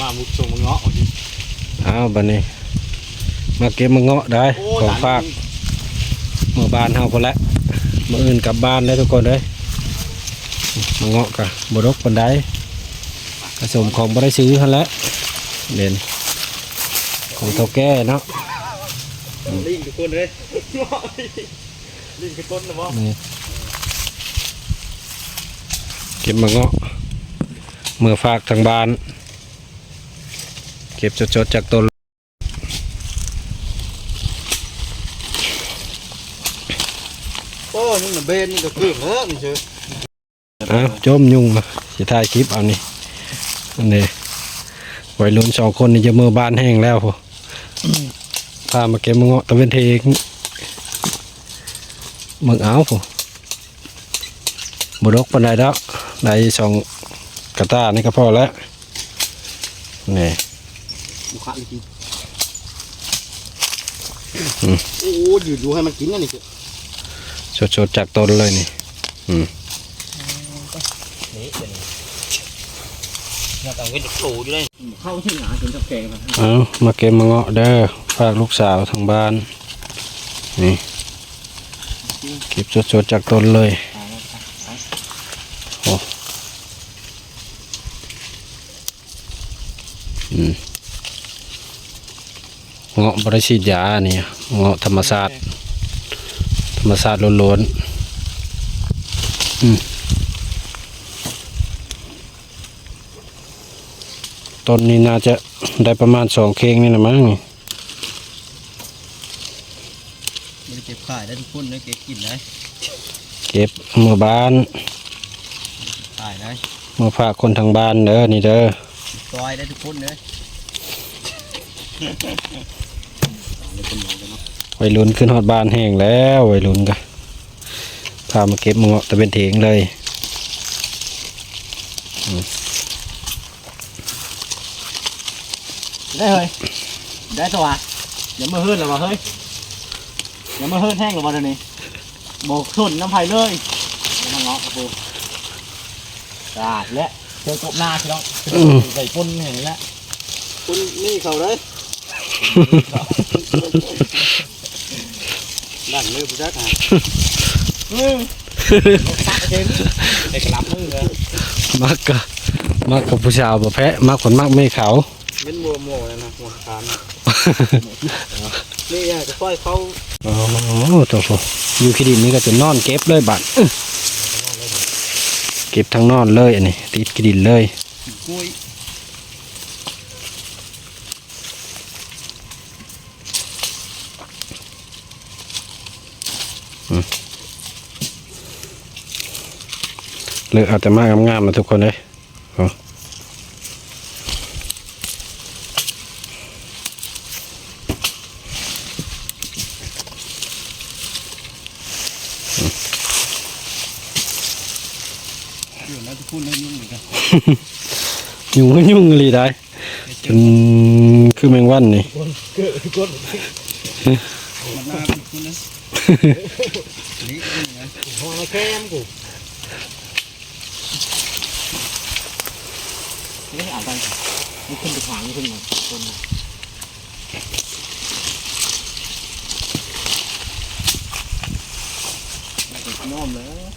มามุกส่งมาเงาะอ้าวบัดนี้มาเก็บมาเงาะได้ของฝากเมื่อบ้านเฮาพอแล้วมื้ออื่นกลับบ้านได้ทุกคนเลยมาเงาะกะบ่ดกปานใดผสมของบ่ได้ซื้อหั่นแหละเด่นของเฒ่าแก่เนาะลิงทุกคนเลยลิงคือต้นนะบ่เก็บมาเงาะเมื่อฝากทางบ้านเก็บสดๆจากต้นโอ้นี่มันเบนนี่ก็คือเฮ้ยมันเชื่อจมยุ่งสิถ่ายคลิปเอานี่อันนี้วัยรุ่น2 คนนี่จะมือบ้านแห้งแล้วพอพามาเก็บมะเงาะตะเวนเทงมึงเอาพอบดกปานใดแล้วได้2 กระตานี่ก็พอแล้วนี่บุคคลจริงโอ้ยืดดูให้มันกินนี่สดๆจากต้นเลยนี่เราต้องเว้นโตอยู่เลยเข้าที่หนาจนจะแข็งมาเก็บมะเงาะเด้อฝากลูกสาวทางบ้านนี่เก็บสดๆจากต้นเลยโอ้เงาะบริสิทธิ์ยานี่เงาะธรรมชาติล้วนๆต้นนี้น่าจะได้ประมาณ2 เข่งนี่นะมั้งไม่ได้เก็บขายได้ทุกคนเลยเก็บกินได้เก็บเมื่อบ้านขายได้เมื่อฝากคนทางบ้านเด้อนี่เด้อซอยได้ทุกคนเลยวัยรุ่นขึ้นฮอดบ้านแห้งแล้ววัยรุ่นก็พามาเก็บมะเงาะตะเป็นเถงเลยได้เลยได้ตัวอย่ามาเฮิร์นหรอวะเฮ้ยอย่ามาเฮิร์นแห้งหรอวะเดี๋ยวนี้โบกสุนน้ำไผ่เลยน้ำเงาะกระปูกาดและเจอกบหน้าใช่ไหมใส่ปุ้นเห็นแล้วปุ้นนี่เขาเลยด้านมือผู้ชายอ่ะเด็กรับมือเลยมักกับผู้สาวบ่แพ้มักคนมักไม่เขาเป็นบัวโม่เลยนะหัวขานนี่จะค่อยเขาโอ้โหอยู่ขี้ดินนี่ก็จะนอนเก็บเลยบัดเก็บทั้งนอนเลยอันนี้ติดขี้ดินเลยเลือกเอาแต่มากงามๆมาทุกคนเลยแล้วทุกคนได้ยุ่งเหมือนกันยุ่งเลยได้จนคือแมงวันนี่มันน่าทุกคนนะนี่เป็นไงหัวแคมกูนี่อ่านกันนี่ขึ้นไปขวางนี่ขึ้นมาคนน้อมเลย